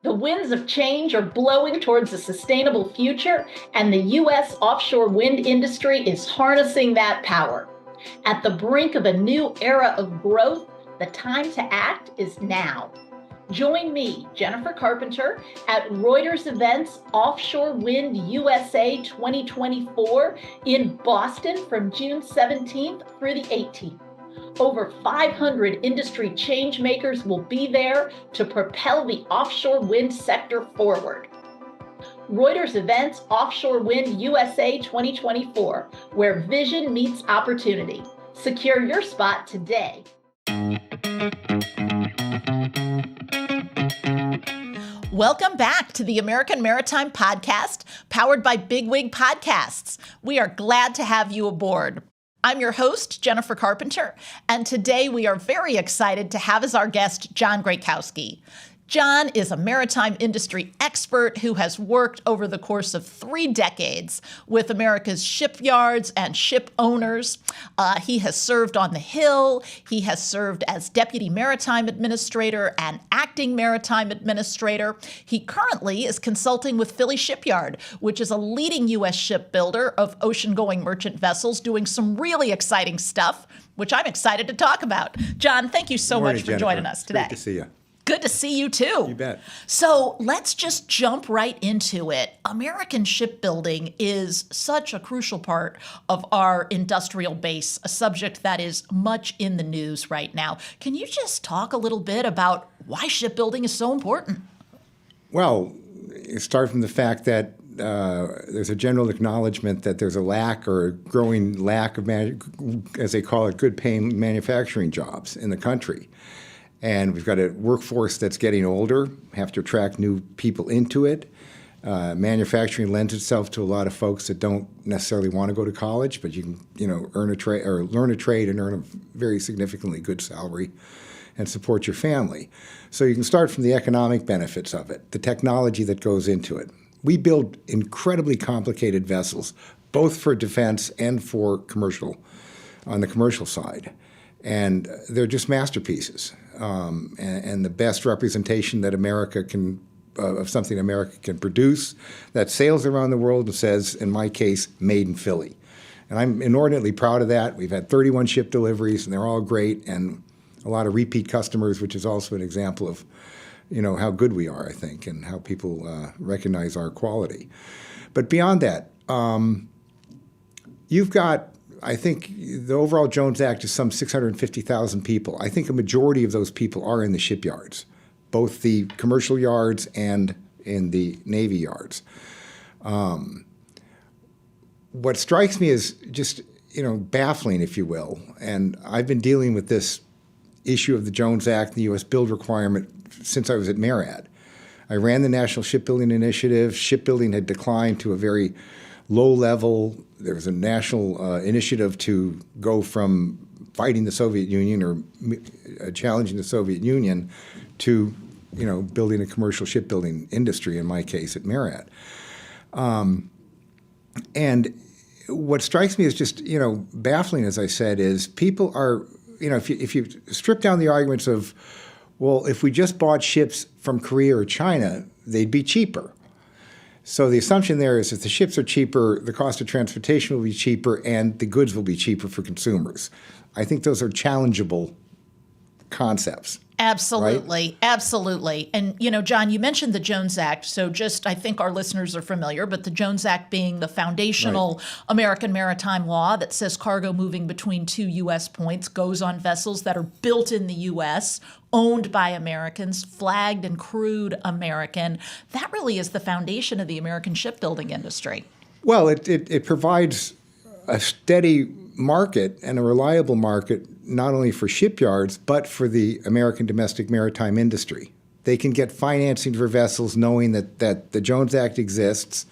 The winds of change are blowing towards a sustainable future, and the U.S. offshore wind industry is harnessing that power. At the brink of a new era of growth, the time to act is now. Join me, Jennifer Carpenter, at Reuters Events Offshore Wind USA 2024 in Boston from June 17th through the 18th. Over 500 industry changemakers will be there to propel the offshore wind sector forward. Reuters Events Offshore Wind USA 2024, where vision meets opportunity. Secure your spot today. Welcome back to the American Maritime Podcast, powered by Big Whig Podcasts. We are glad to have you aboard. I'm your host, Jennifer Carpenter, and today we are very excited to have as our guest John Graykowski. John is a maritime industry expert who has worked over the course of 3 decades with America's shipyards and ship owners. He has served on the Hill. He has served as Deputy Maritime Administrator and Acting Maritime Administrator. He currently is consulting with Philly Shipyard, which is a leading U.S. shipbuilder of ocean-going merchant vessels, doing some really exciting stuff, which I'm excited to talk about. John, thank you so much for joining us today. Great to see you. Good to see you, too. You bet. So let's just jump right into it. American shipbuilding is such a crucial part of our industrial base, a subject that is much in the news right now. Can you just talk a little bit about why shipbuilding is so important? Well, you start from the fact that there's a general acknowledgement that there's a lack or a growing lack of, as they call it, good-paying manufacturing jobs in the country. And we've got a workforce that's getting older, have to attract new people into it. Manufacturing lends itself to a lot of folks that don't necessarily want to go to college, but you can, earn a trade or learn a trade and earn a very significantly good salary and support your family. So you can start from the economic benefits of it, the technology that goes into it. We build incredibly complicated vessels, both for defense and for commercial, on the commercial side. And they're just masterpieces, and the best representation that America can, of something America can produce, that sails around the world and says, in my case, made in Philly. And I'm inordinately proud of that. We've had 31 ship deliveries, and they're all great, and a lot of repeat customers, which is also an example of, how good we are, I think, and how people recognize our quality. But beyond that, you've got, I think the overall Jones Act is some 650,000 people. I think a majority of those people are in the shipyards, both the commercial yards and in the Navy yards. What strikes me is just, baffling, if you will, and I've been dealing with this issue of the Jones Act and the U.S. build requirement since I was at MARAD. I ran the National Shipbuilding Initiative. Shipbuilding had declined to a very low level. There was a national initiative to go from fighting the Soviet Union or challenging the Soviet Union to, building a commercial shipbuilding industry, in my case, at MARAD. And what strikes me as just, baffling, as I said, is people are, if you strip down the arguments of, well, if we just bought ships from Korea or China, they'd be cheaper. So the assumption there is if the ships are cheaper, the cost of transportation will be cheaper, and the goods will be cheaper for consumers. I think those are challengeable concepts. Absolutely. Right? Absolutely. And, John, you mentioned the Jones Act. So just, I think our listeners are familiar, but the Jones Act being the foundational American maritime law that says cargo moving between 2 U.S. points goes on vessels that are built in the U.S., owned by Americans, flagged and crewed American. That really is the foundation of the American shipbuilding industry. Well, it provides a steady market and a reliable market not only for shipyards, but for the American domestic maritime industry. They can get financing for vessels knowing that the Jones Act exists,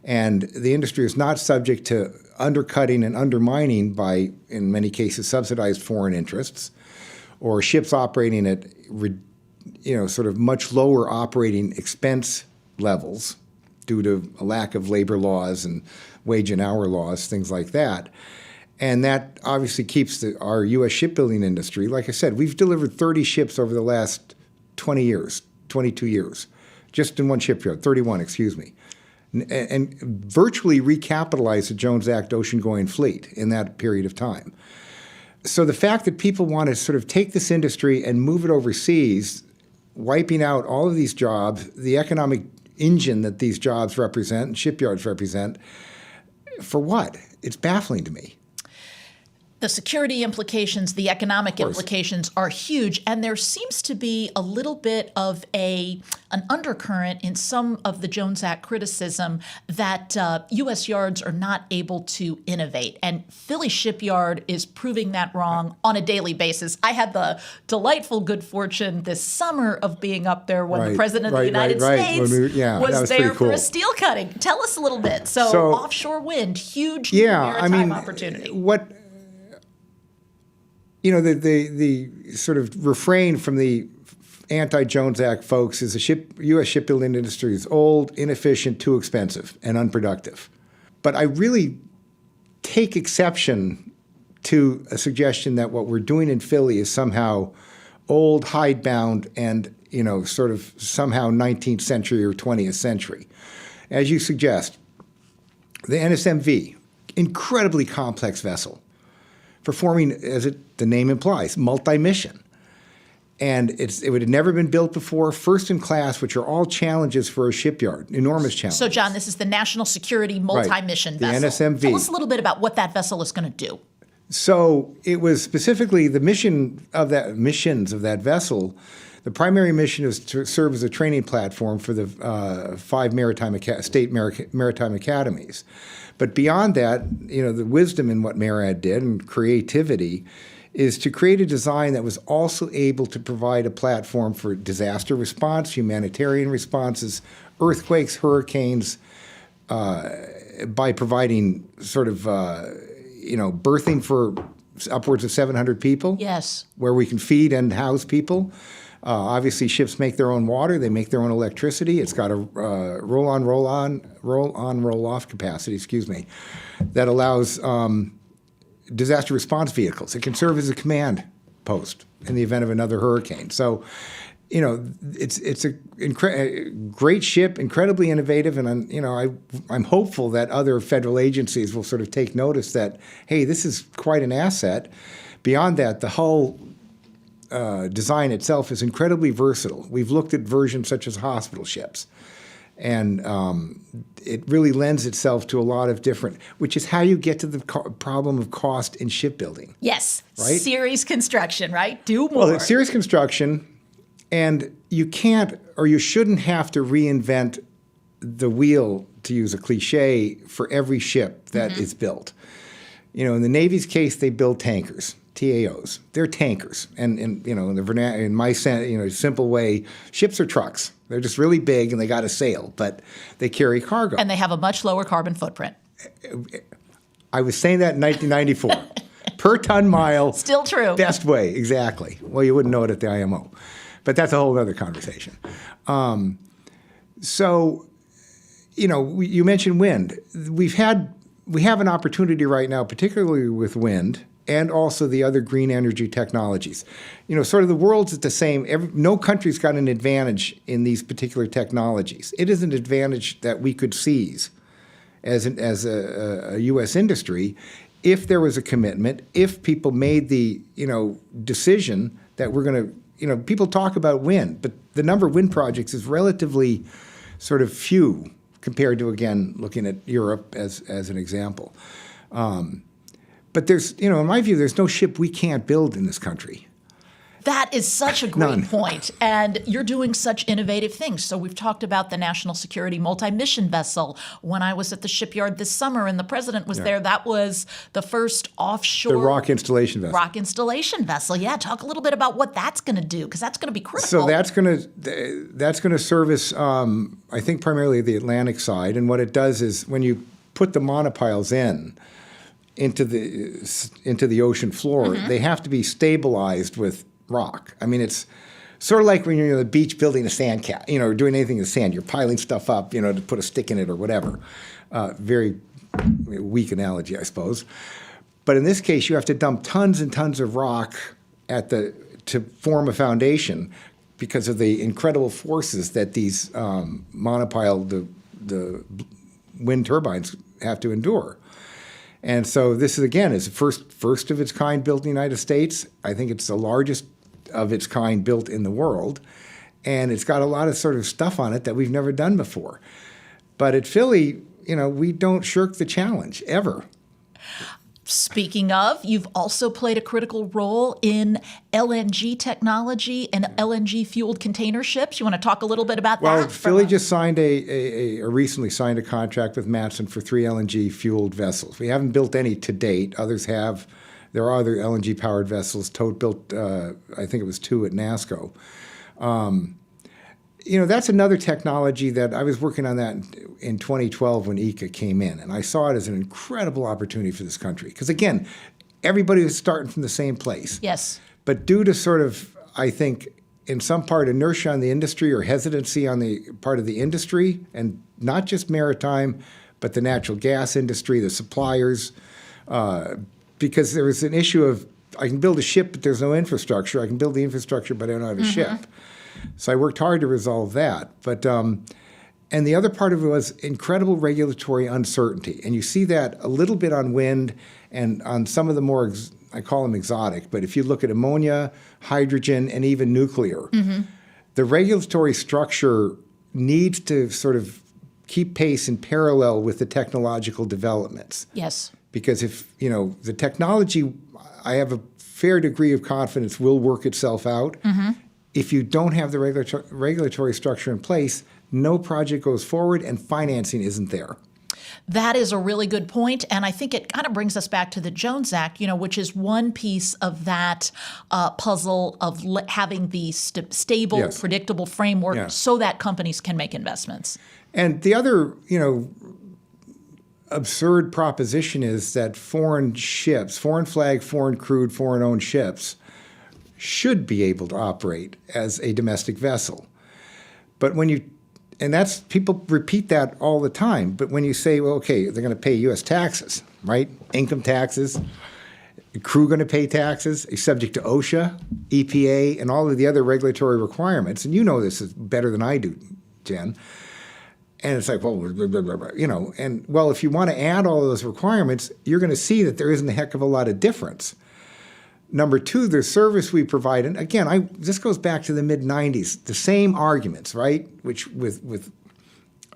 and the industry is not subject to undercutting and undermining by, in many cases, subsidized foreign interests, or ships operating at, sort of much lower operating expense levels due to a lack of labor laws and wage and hour laws, things like that. And that obviously keeps our U.S. shipbuilding industry. Like I said, we've delivered 30 ships over the last 20 years, 22 years. just in one shipyard, 31, excuse me, and virtually recapitalized the Jones Act ocean-going fleet in that period of time. So the fact that people want to sort of take this industry and move it overseas, wiping out all of these jobs, the economic engine that these jobs represent and shipyards represent, for what? It's baffling to me. The security implications, the economic implications are huge, and there seems to be a little bit of an undercurrent in some of the Jones Act criticism that U.S. yards are not able to innovate, and Philly Shipyard is proving that wrong on a daily basis. I had the delightful good fortune this summer of being up there when the President of the United States was there for a steel cutting. Tell us a little bit. So offshore wind, huge maritime opportunity. The sort of refrain from the anti-Jones Act folks is the U.S. shipbuilding industry is old, inefficient, too expensive, and unproductive. But I really take exception to a suggestion that what we're doing in Philly is somehow old, hidebound, and sort of somehow 19th century or 20th century. As you suggest, the NSMV, incredibly complex vessel, performing, as the name implies, multi-mission. And it would have never been built before, first in class, which are all challenges for a shipyard, enormous challenges. So, John, this is the National Security Multi-Mission Vessel. The NSMV. Tell us a little bit about what that vessel is going to do. So it was specifically the missions of that vessel. The primary mission is to serve as a training platform for the 5 state maritime academies. But beyond that, the wisdom in what MARAD did and creativity is to create a design that was also able to provide a platform for disaster response, humanitarian responses, earthquakes, hurricanes, by providing sort of, berthing for upwards of 700 people. Yes. Where we can feed and house people. Obviously, ships make their own water. They make their own electricity. It's got a roll-on, roll-off capacity, that allows disaster response vehicles. It can serve as a command post in the event of another hurricane. So, it's a great ship, incredibly innovative, and I'm hopeful that other federal agencies will sort of take notice that, hey, this is quite an asset. Beyond that, the hull design itself is incredibly versatile. We've looked at versions such as hospital ships, and it really lends itself to a lot of different, which is how you get to the problem of cost in shipbuilding. Yes, right? Series construction, right? Do more. Well, it's series construction, and you can't or you shouldn't have to reinvent the wheel, to use a cliche, for every ship that is built. In the Navy's case, they build tankers. TAOs. They're tankers, and in my simple way, ships are trucks. They're just really big and they got a sail, but they carry cargo. And they have a much lower carbon footprint. I was saying that in 1994. Per ton mile. Still true. Best way, exactly. Well, you wouldn't know it at the IMO, but that's a whole other conversation. You mentioned wind. We have an opportunity right now, particularly with wind, and also the other green energy technologies. Sort of the world's at the same. No country's got an advantage in these particular technologies. It is an advantage that we could seize as a U.S. industry if there was a commitment, if people made the decision that we're going to. People talk about wind, but the number of wind projects is relatively sort of few compared to, again, looking at Europe as an example. But there's, in my view, there's no ship we can't build in this country. That is such a great point. And you're doing such innovative things. So we've talked about the National Security Multi-Mission Vessel. When I was at the shipyard this summer and the president was there, that was the first offshore... The rock installation vessel. Rock installation vessel. Yeah, talk a little bit about what that's going to do, because that's going to be critical. So that's going to service, I think, primarily the Atlantic side. And what it does is when you put the monopiles into the ocean floor, they have to be stabilized with rock. I mean, it's sort of like when you're on the beach building a sand cat, or doing anything with sand. You're piling stuff up, to put a stick in it or whatever. Very weak analogy, I suppose. But in this case, you have to dump tons and tons of rock to form a foundation, because of the incredible forces that these monopile, the wind turbines have to endure. And so this is, again, is the first of its kind built in the United States. I think it's the largest of its kind built in the world. And it's got a lot of sort of stuff on it that we've never done before. But at Philly, we don't shirk the challenge, ever. Speaking of, you've also played a critical role in LNG technology and LNG-fueled container ships. You want to talk a little bit about that? Well, Philly just signed recently signed a contract with Matson for 3 LNG-fueled vessels. We haven't built any to date. Others have. There are other LNG-powered vessels. Tote built, I think it was 2 at NASCO. That's another technology that I was working on that in 2012 when ECA came in, and I saw it as an incredible opportunity for this country. Because again, everybody was starting from the same place. Yes. But due to sort of, I think, in some part, inertia on the industry or hesitancy on the part of the industry, and not just maritime, but the natural gas industry, the suppliers, because there was an issue of, I can build a ship, but there's no infrastructure. I can build the infrastructure, but I don't have a ship. So I worked hard to resolve that. But and the other part of it was incredible regulatory uncertainty. And you see that a little bit on wind and on some of the more, I call them exotic, but if you look at ammonia, hydrogen, and even nuclear, the regulatory structure needs to sort of keep pace in parallel with the technological developments. Yes. Because if, the technology, I have a fair degree of confidence will work itself out. If you don't have the regulatory structure in place, no project goes forward and financing isn't there. That is a really good point, and I think it kind of brings us back to the Jones Act, which is one piece of that puzzle of having the stable, Yes. predictable framework Yes. so that companies can make investments. And the other, absurd proposition is that foreign ships, foreign flag, foreign crewed, foreign owned ships should be able to operate as a domestic vessel. But and that's, people repeat that all the time, but when you say, well, okay, they're going to pay U.S. taxes, right? Income taxes, crew going to pay taxes, are subject to OSHA, EPA, and all of the other regulatory requirements, and you know this is better than I do, Jen. And it's like, well, blah, blah, blah, blah, and well, if you want to add all of those requirements, you're going to see that there isn't a heck of a lot of difference. Number 2, the service we provide, and again, this goes back to the mid-'90s, the same arguments, right? Which with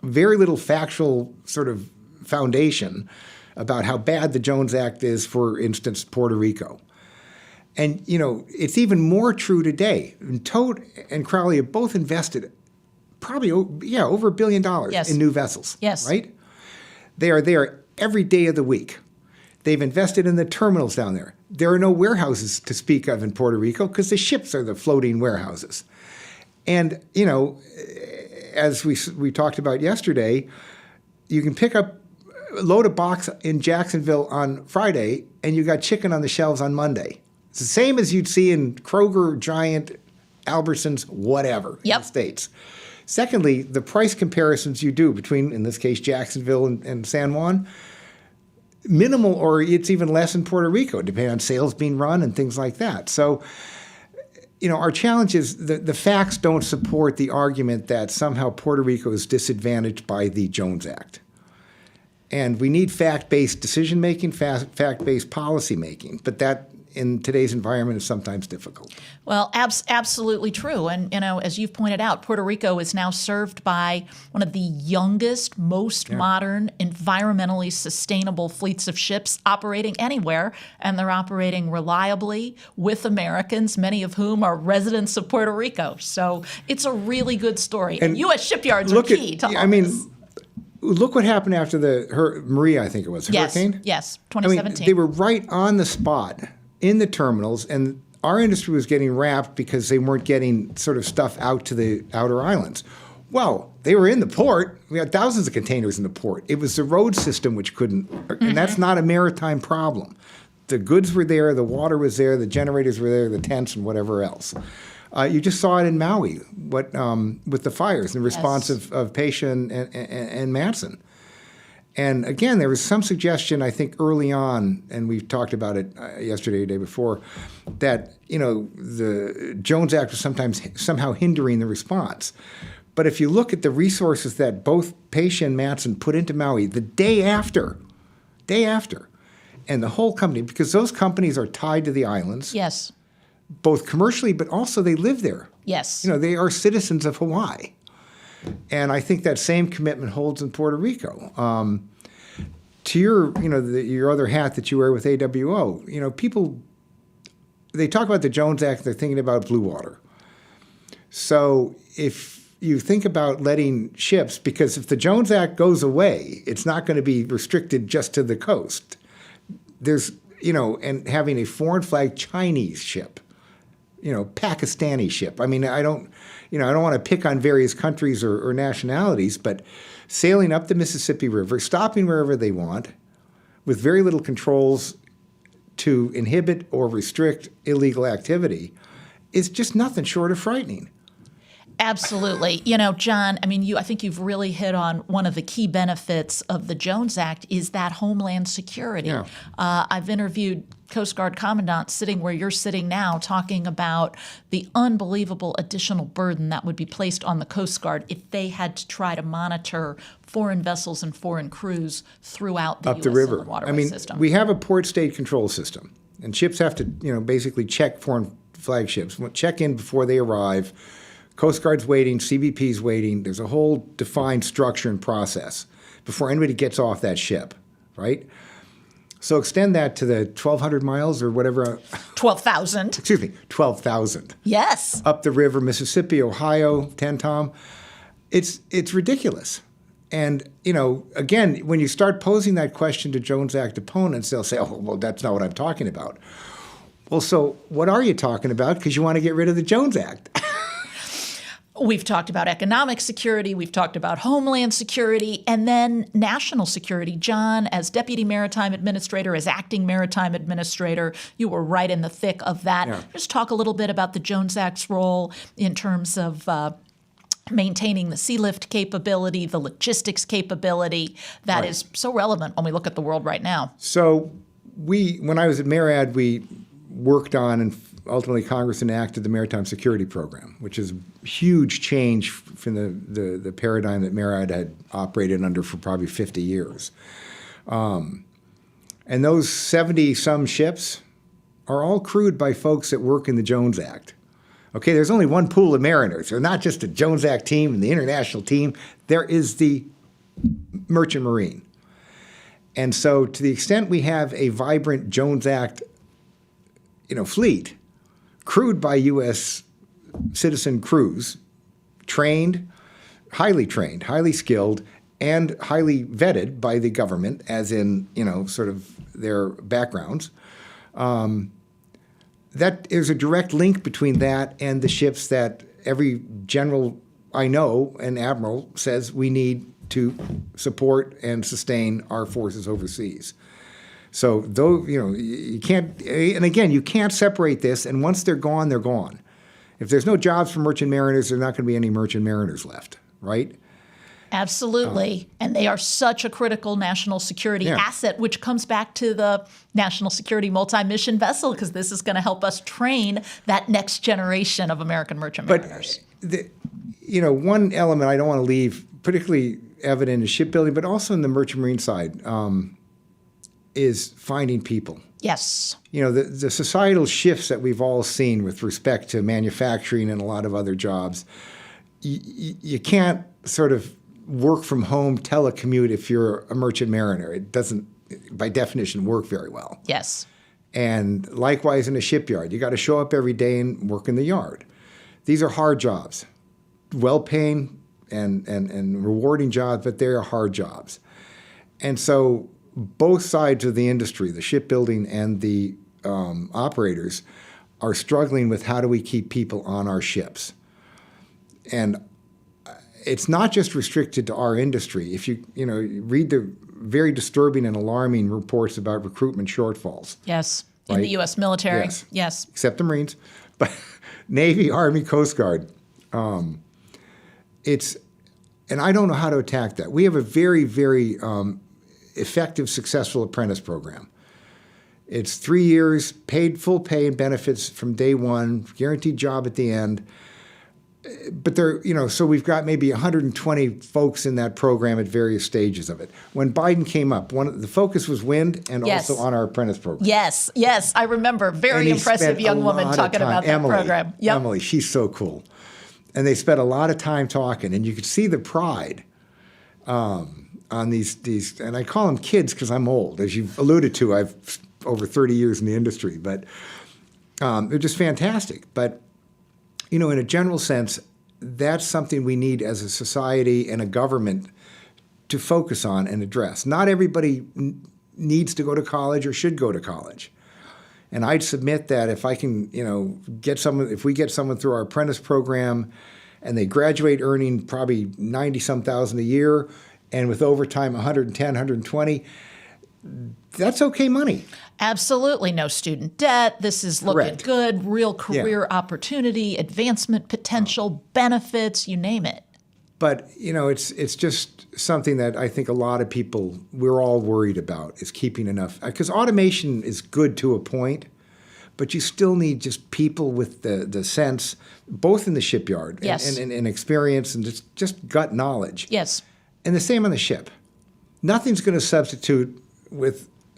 very little factual sort of foundation about how bad the Jones Act is, for instance, Puerto Rico. And, it's even more true today. And Tote and Crowley have both invested probably, over $1 billion Yes. in new vessels, Yes. right? They are there every day of the week. They've invested in the terminals down there. There are no warehouses to speak of in Puerto Rico because the ships are the floating warehouses. And, as we talked about yesterday, you can pick up, load a box in Jacksonville on Friday, and you got chicken on the shelves on Monday. It's the same as you'd see in Kroger, Giant, Albertsons, whatever in the States. Secondly, the price comparisons you do between, in this case, Jacksonville and San Juan, minimal, or it's even less in Puerto Rico, depending on sales being run and things like that. So, our challenge is the facts don't support the argument that somehow Puerto Rico is disadvantaged by the Jones Act. And we need fact-based decision-making, fact-based policy-making, but that in today's environment is sometimes difficult. Well, absolutely true. And, as you've pointed out, Puerto Rico is now served by one of the youngest, most modern, environmentally sustainable fleets of ships operating anywhere. And they're operating reliably with Americans, many of whom are residents of Puerto Rico. So it's a really good story. And U.S. shipyards are key to all this. Look what happened after Maria, I think it was, hurricane? Yes, 2017. They were right on the spot in the terminals, and our industry was getting wrapped because they weren't getting sort of stuff out to the outer islands. Well, they were in the port. We had thousands of containers in the port. It was the road system which couldn't, and that's not a maritime problem. The goods were there, the water was there, the generators were there, the tents and whatever else. You just saw it in Maui, with the fires, the response of Pasha and Matson. And again, there was some suggestion, I think, early on, and we've talked about it yesterday, the day before, that the Jones Act was somehow hindering the response. But if you look at the resources that both Pasha and Matson put into Maui the day after, and the whole company, because those companies are tied to the islands, Yes. both commercially, but also they live there. Yes. They are citizens of Hawaii. And I think that same commitment holds in Puerto Rico. To your other hat that you wear with AWO, people, they talk about the Jones Act, they're thinking about blue water. So if you think about letting ships, because if the Jones Act goes away, it's not going to be restricted just to the coast. There's, and having a foreign flag Chinese ship, Pakistani ship. I mean, I don't want to pick on various countries or nationalities, but sailing up the Mississippi River, stopping wherever they want, with very little controls to inhibit or restrict illegal activity, is just nothing short of frightening. Absolutely. John, I think you've really hit on one of the key benefits of the Jones Act is that homeland security. Yeah. I've interviewed Coast Guard commandants sitting where you're sitting now talking about the unbelievable additional burden that would be placed on the Coast Guard if they had to try to monitor foreign vessels and foreign crews throughout the Up U.S. the river. and the waterway system. We have a port state control system, and ships have to, basically check foreign flagships, check in before they arrive. Coast Guard's waiting, CBP's waiting. There's a whole defined structure and process before anybody gets off that ship, right? So extend that to the 1,200 miles or whatever. 12,000. Excuse me, 12,000. Yes. Up the river, Mississippi, Ohio, Tentom. It's ridiculous. And, again, when you start posing that question to Jones Act opponents, they'll say, oh, well, that's not what I'm talking about. Well, so what are you talking about? Because you want to get rid of the Jones Act. We've talked about economic security, we've talked about homeland security, and then national security. John, as Deputy Maritime Administrator, as Acting Maritime Administrator, you were right in the thick of that. Yeah. Just talk a little bit about the Jones Act's role in terms of maintaining the sealift capability, the logistics capability that is so relevant when we look at the world right now. So when I was at MARAD, we worked on and ultimately Congress enacted the Maritime Security Program, which is a huge change from the paradigm that MARAD had operated under for probably 50 years. And those 70-some ships are all crewed by folks that work in the Jones Act. Okay, there's only one pool of mariners. They're not just a Jones Act team and the international team. There is the Merchant Marine. And so to the extent we have a vibrant Jones Act fleet crewed by U.S. citizen crews, highly trained, highly skilled, and highly vetted by the government, as in, sort of their backgrounds, that is a direct link between that and the ships that every general I know and admiral says we need to support and sustain our forces overseas. So though you can't, and again, you can't separate this. And once they're gone, they're gone. If there's no jobs for merchant mariners, there's not going to be any merchant mariners left, right? Absolutely. And they are such a critical national security asset, which comes back to the national security multi-mission vessel, because this is going to help us train that next generation of American merchant mariners. But one element I don't want to leave particularly evident in shipbuilding, but also in the merchant marine side. Is finding people. Yes. The societal shifts that we've all seen with respect to manufacturing and a lot of other jobs, you can't sort of work from home, telecommute if you're a merchant mariner. It doesn't, by definition, work very well. Yes. And likewise in a shipyard, you got to show up every day and work in the yard. These are hard jobs, well-paying and rewarding jobs, but they're hard jobs. And so both sides of the industry, the shipbuilding and the operators, are struggling with how do we keep people on our ships. And it's not just restricted to our industry. If you read the very disturbing and alarming reports about recruitment shortfalls. Yes, right? in the U.S. military. Yes. Except the Marines, but Navy, Army, Coast Guard. And I don't know how to attack that. We have a very, very effective, successful apprentice program. It's 3 years, full pay and benefits from day one, guaranteed job at the end. But so we've got maybe 120 folks in that program at various stages of it. When Biden came up, the focus was wind and also on our apprentice program. Yes, I remember. Very impressive young woman talking about that program. Yep. Emily, she's so cool. And they spent a lot of time talking, and you could see the pride on these, and I call them kids because I'm old. As you've alluded to, I've over 30 years in the industry, but they're just fantastic. But, in a general sense, that's something we need as a society and a government to focus on and address. Not everybody needs to go to college or should go to college. And I'd submit that if I can, if we get someone through our apprentice program and they graduate earning probably 90-some thousand a year and with overtime 110, 120, that's okay money. Absolutely. No student debt. This is looking good, real career opportunity, advancement potential, benefits, you name it. But, it's just something that I think a lot of people, we're all worried about, is keeping enough. Because automation is good to a point, but you still need just people with the sense, both in the shipyard and experience and just gut knowledge. Yes. And the same on the ship. Nothing's going to substitute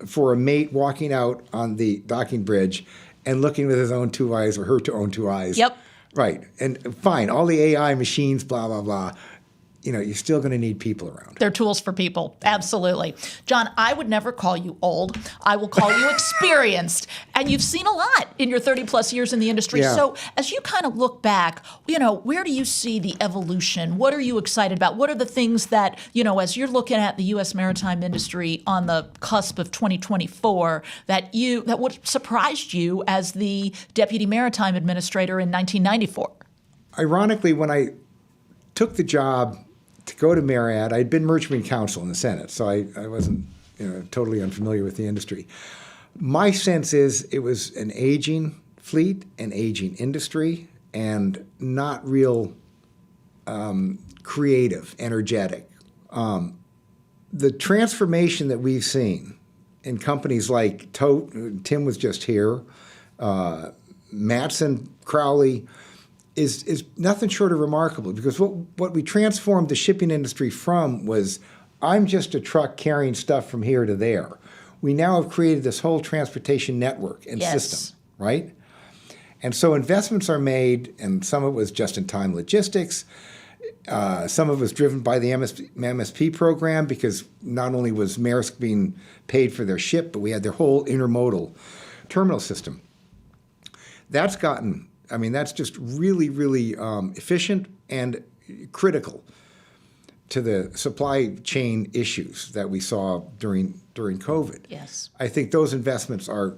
for a mate walking out on the docking bridge and looking with his own two eyes or her own two eyes. Yep. Right. And fine, all the AI machines, blah, blah, blah. You're still going to need people around. They're tools for people. Absolutely. John, I would never call you old. I will call you experienced. And you've seen a lot in your 30 plus years in the industry. Yeah. So as you kind of look back, where do you see the evolution? What are you excited about? What are the things that, as you're looking at the U.S. maritime industry on the cusp of 2024, that would surprised you as the Deputy Maritime Administrator in 1994? Ironically, when I took the job to go to Marriott, I'd been merchantman counsel in the Senate, so I wasn't totally unfamiliar with the industry. My sense is it was an aging fleet, an aging industry, and not real creative, energetic. The transformation that we've seen in companies like Tote, Tim was just here, Matson, Crowley, is nothing short of remarkable, because what we transformed the shipping industry from was, I'm just a truck carrying stuff from here to there. We now have created this whole transportation network and system, right? And so investments are made, and some of it was just-in-time logistics. Some of it was driven by the MSP program, because not only was Maersk being paid for their ship, but we had their whole intermodal terminal system. That's just really, really efficient and critical to the supply chain issues that we saw during COVID. Yes. I think those investments are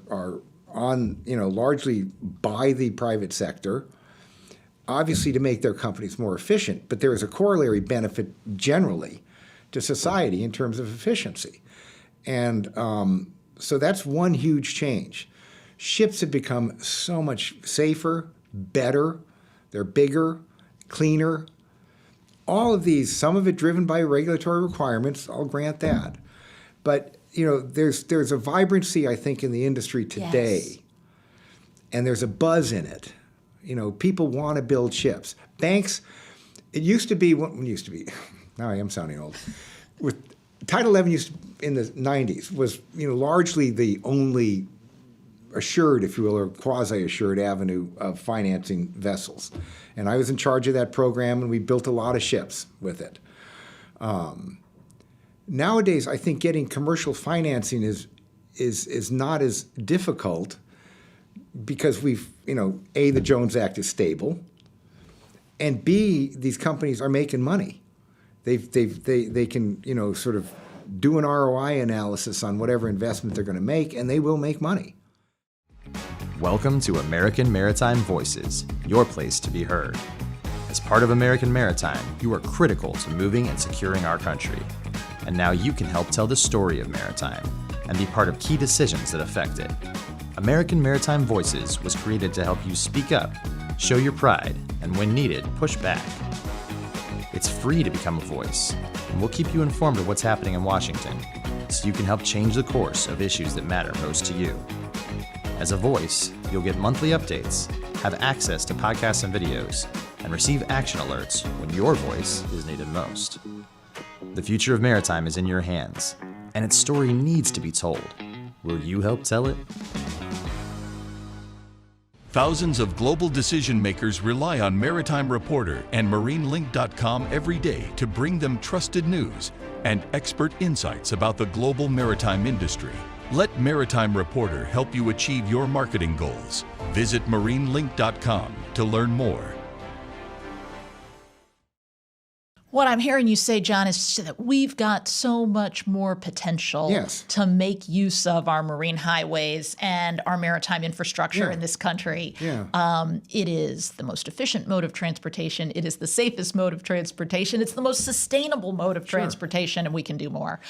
on, largely by the private sector, obviously to make their companies more efficient, but there is a corollary benefit generally to society in terms of efficiency. And so that's one huge change. Ships have become so much safer, better, they're bigger, cleaner. All of these, some of it driven by regulatory requirements, I'll grant that. But, there's a vibrancy, I think, in the industry today, and there's a buzz in it. People want to build ships. Banks, now I am sounding old. With Title 11 in the 90s was, largely the only assured, if you will, or quasi-assured avenue of financing vessels. And I was in charge of that program, and we built a lot of ships with it. Nowadays, I think getting commercial financing is not as difficult, because we've, A, the Jones Act is stable, and B, these companies are making money. They can, sort of do an ROI analysis on whatever investment they're going to make, and they will make money. Welcome to American Maritime Voices, your place to be heard. As part of American Maritime, you are critical to moving and securing our country. And now you can help tell the story of maritime and be part of key decisions that affect it. American Maritime Voices was created to help you speak up, show your pride, and when needed, push back. It's free to become a voice, and we'll keep you informed of what's happening in Washington. so you can help change the course of issues that matter most to you. As a voice, you'll get monthly updates, have access to podcasts and videos, and receive action alerts when your voice is needed most. The future of maritime is in your hands, and its story needs to be told. Will you help tell it? Thousands of global decision makers rely on Maritime Reporter and MarineLink.com every day to bring them trusted news and expert insights about the global maritime industry. Let Maritime Reporter help you achieve your marketing goals. Visit MarineLink.com to learn more. What I'm hearing you say, John, is that we've got so much more potential to make use of our marine highways and our maritime infrastructure in this country. It is the most efficient mode of transportation. It is the safest mode of transportation. It's the most sustainable mode of transportation, and we can do more.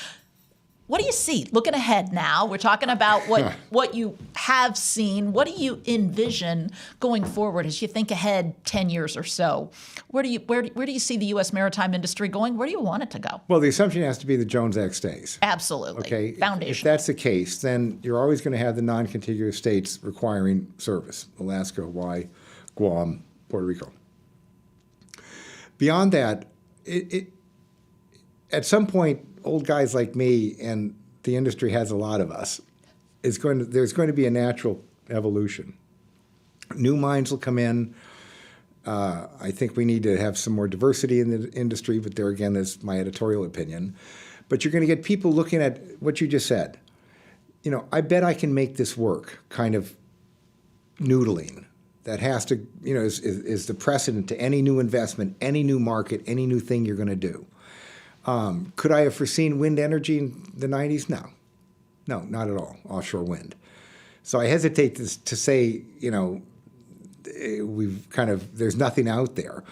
What do you see? Looking ahead now, we're talking about what you have seen. What do you envision going forward as you think ahead 10 years or so? Where do you see the U.S. maritime industry going? Where do you want it to go? Well, the assumption has to be the Jones Act stays. Absolutely. Okay. Foundation. If that's the case, then you're always going to have the non-contiguous states requiring service: Alaska, Hawaii, Guam, Puerto Rico. Beyond that, at some point, old guys like me, and the industry has a lot of us, there's going to be a natural evolution. New minds will come in. I think we need to have some more diversity in the industry, but there again is my editorial opinion. But you're going to get people looking at what you just said. You know, I bet I can make this work, kind of noodling. That has to, is the precedent to any new investment, any new market, any new thing you're going to do. Could I have foreseen wind energy in the 90s? No, not at all, offshore wind. So I hesitate to say, there's nothing out there.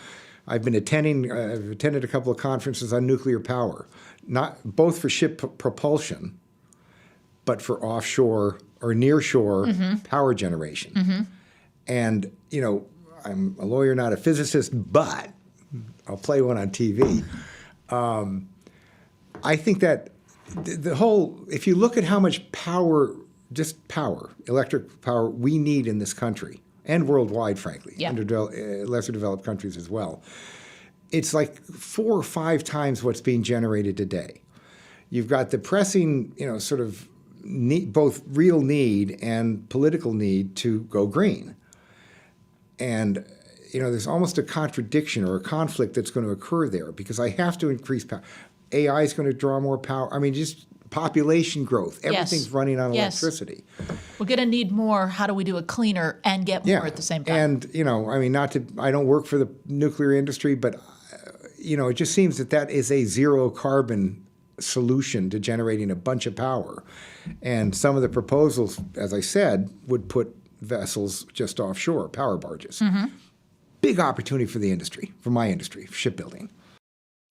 I've attended a couple of conferences on nuclear power, not both for ship propulsion, but for offshore or nearshore power generation. And, I'm a lawyer, not a physicist, but I'll play one on TV. I think that if you look at how much power, electric power we need in this country and worldwide, frankly, lesser developed countries as well, it's like 4 or 5 times what's being generated today. You've got the pressing, both real need and political need to go green. And there's almost a contradiction or a conflict that's going to occur there because I have to increase power. AI is going to draw more power. I mean, just population growth. Everything's running on electricity. We're going to need more. How do we do it cleaner and get more at the same time? And, I don't work for the nuclear industry, but, it just seems that is a zero carbon solution to generating a bunch of power. And some of the proposals, as I said, would put vessels just offshore, power barges. Big opportunity for the industry, for my industry, for shipbuilding,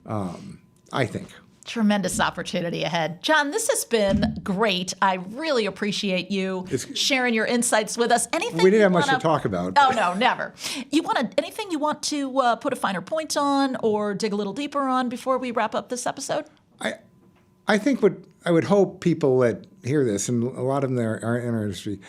I think. Tremendous opportunity ahead. John, this has been great. I really appreciate you sharing your insights with us. Anything we didn't have much to talk about. Oh, no, never. Anything you want to put a finer point on or dig a little deeper on before we wrap up this episode? I think what I would hope people that hear this, and a lot of them are in our industry,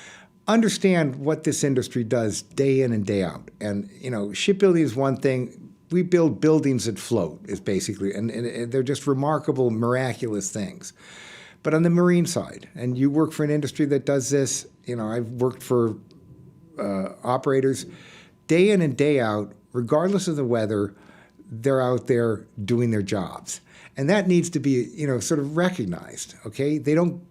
understand what this industry does day in and day out. And, shipbuilding is one thing. We build buildings that float, is basically, and they're just remarkable, miraculous things. But on the marine side, and you work for an industry that does this, I've worked for operators, day in and day out, regardless of the weather, they're out there doing their jobs. And that needs to be, sort of recognized, okay? They don't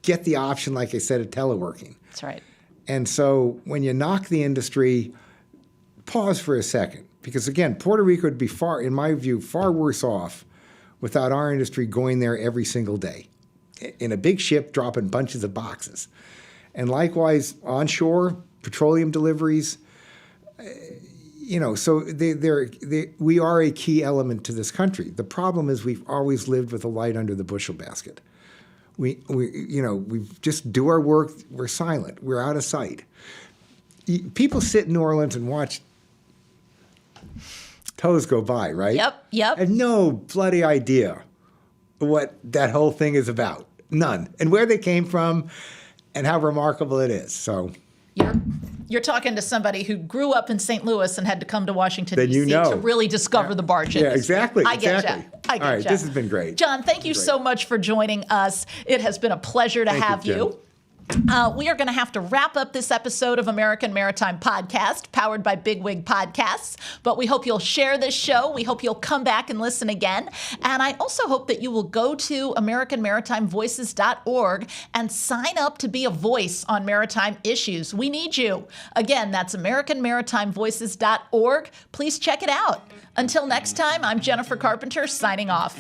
get the option, like I said, of teleworking. That's right. And so when you knock the industry, pause for a second. Because again, Puerto Rico would be in my view, far worse off without our industry going there every single day in a big ship dropping bunches of boxes. And likewise, onshore, petroleum deliveries, so we are a key element to this country. The problem is we've always lived with a light under the bushel basket. We just do our work. We're silent. We're out of sight. People sit in New Orleans and watch tows go by, right? Yep. And no bloody idea what that whole thing is about. None. And where they came from and how remarkable it is. So You're talking to somebody who grew up in St. Louis and had to come to Washington, Then D.C. you know. to really discover the barge industry. Yeah, exactly. I get exactly. you. I get All right, you. this has been great. John, thank you so much for joining us. It has been a pleasure to have Jen. you. We are going to have to wrap up this episode of American Maritime Podcast, powered by Big Whig Podcasts. But we hope you'll share this show. We hope you'll come back and listen again. And I also hope that you will go to AmericanMaritimeVoices.org and sign up to be a voice on maritime issues. We need you. Again, that's AmericanMaritimeVoices.org. Please check it out. Until next time, I'm Jennifer Carpenter, signing off.